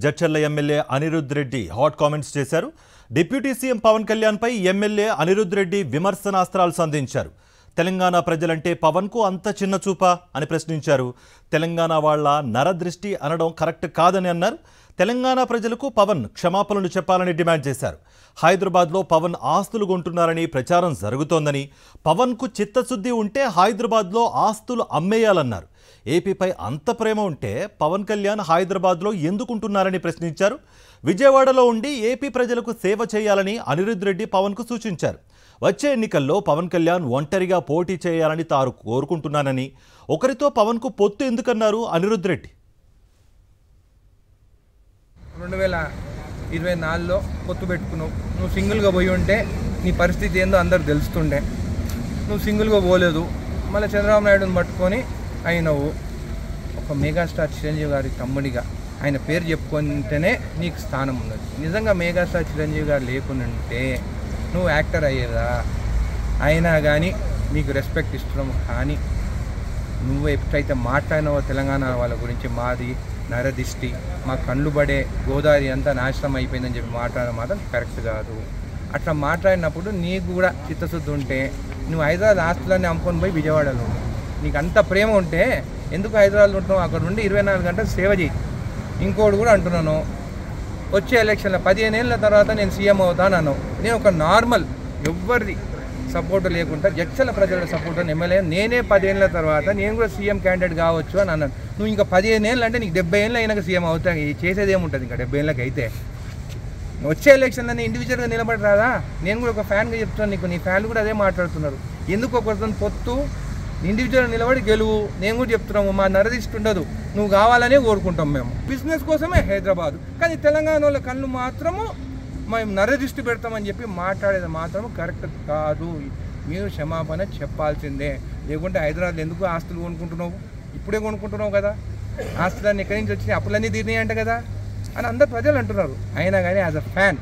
Jadcherla MLA Anirudh Reddy hot comments చేశారు. Deputy CM Pawan Kalyan పై MLA Anirudh Reddy విమర్శనాస్త్రాలు సంధించారు. Telangana ప్రజలంటే పవన్ కు అంత చిన్న చూపా అని ప్రశ్నించారు. తెలంగాణ వాళ్ళ నరదృష్టి అనడం కరెక్ట్ కాదని అన్నారు. తెలంగాణ ప్రజలకు పవన్ క్షమాపణలు చెప్పాలని డిమాండ్ చేశారు. హైదరాబాద్లో పవన్ ఆస్తులు కొంటున్నారని ప్రచారం జరుగుతోందని, పవన్ కు చిత్తశుద్ధి ఉంటే హైదరాబాద్లో ఆస్తులు అమ్మేయాలన్నారు. ఏపీపై అంత ప్రేమ ఉంటే పవన్ కళ్యాణ్ హైదరాబాద్లో ఎందుకుంటున్నారని ప్రశ్నించారు. విజయవాడలో ఉండి ఏపీ ప్రజలకు సేవ చేయాలని అనిరుద్ రెడ్డి పవన్కు సూచించారు. వచ్చే ఎన్నికల్లో పవన్ కళ్యాణ్ ఒంటరిగా పోటీ చేయాలని తాను కోరుకుంటున్నానని, ఒకరితో పవన్కు పొత్తు ఎందుకన్నారు అనిరుద్ రెడ్డి. 2024లో పొత్తు పెట్టుకున్నావు. నువ్వు సింగిల్గా పోయి ఉంటే నీ పరిస్థితి ఏందో అందరికి తెలుస్తుండే. నువ్వు సింగిల్గా పోలేదు, మళ్ళీ చంద్రబాబు నాయుడుని పట్టుకొని అయినవు. ఒక మెగాస్టార్ చిరంజీవి గారి తమ్ముడిగా ఆయన పేరు చెప్పుకుంటేనే నీకు స్థానం ఉన్నది. నిజంగా మెగాస్టార్ చిరంజీవి గారు లేకుంటే నువ్వు యాక్టర్ అయ్యేదా? అయినా కానీ నీకు రెస్పెక్ట్ ఇస్తున్నాము. కానీ నువ్వు ఎప్పుడైతే మాట్లాడినావో తెలంగాణ వాళ్ళ గురించి, మాది నరదిష్టి, మా కళ్ళు పడే గోదావరి అంతా నాశనం అయిపోయిందని చెప్పి మాట్లాడడం మాత్రం కరెక్ట్ కాదు. అట్లా మాట్లాడినప్పుడు నీకు కూడా చిత్తశుద్ధి ఉంటే నువ్వు హైదరాబాద్ ఆస్తులన్నీ అమ్ముకొని పోయి విజయవాడలో ఉండు. నీకు అంత ప్రేమ ఉంటే ఎందుకు హైదరాబాద్లో ఉంటున్నావు? అక్కడ నుండి 24 గంటలు సేవ చేయి. ఇంకోటి కూడా అంటున్నాను, వచ్చే ఎలక్షన్లో 15 ఏళ్ళ తర్వాత నేను సీఎం అవుతాను అన్నావు. నేను ఒక నార్మల్ ఎవ్వరిది సపోర్ట్ లేకుండా జడ్చర్ల ప్రజల సపోర్ట్ ఎమ్మెల్యే నేనే 10 ఏళ్ళ తర్వాత నేను కూడా సీఎం క్యాండిడేట్ కావచ్చు అని అన్నాను. నువ్వు ఇంకా 15 ఏళ్ళు అంటే నీకు 70 ఏళ్ళు అయినాక సీఎం అవుతాయి. చేసేది ఏముంటుంది ఇంకా 70 ఏళ్ళకి అయితే? వచ్చే ఎలక్షన్లో ఇండివిజువల్గా నిలబడి రాదా? నేను కూడా ఒక ఫ్యాన్గా చెప్తున్నాను నీకు, నీ ఫ్యాన్లు కూడా అదే మాట్లాడుతున్నారు. ఎందుకు ఒకరితో పొత్తు? ఇండివిజువల్ నిలబడి గెలువు. నేను కూడా చెప్తున్నాము, మా నరదిష్టి ఉండదు, నువ్వు కావాలనే కోరుకుంటాం. మేము బిజినెస్ కోసమే హైదరాబాదు, కానీ తెలంగాణ వాళ్ళ కళ్ళు మాత్రము మేము నరదృష్టి పెడతామని చెప్పి మాట్లాడేది మాత్రం కరెక్ట్ కాదు. మీరు క్షమాపణ చెప్పాల్సిందే. లేకుంటే హైదరాబాద్లో ఎందుకు ఆస్తులు కొనుక్కుంటున్నావు? ఇప్పుడే కొనుక్కుంటున్నావు కదా. ఆస్తులన్నీ ఎక్కడి నుంచి వచ్చినాయి? అప్పులన్నీ తీరినాయి అంట కదా అని అందరు ప్రజలు అంటున్నారు. అయినా కానీ యాజ్ అ ఫ్యాన్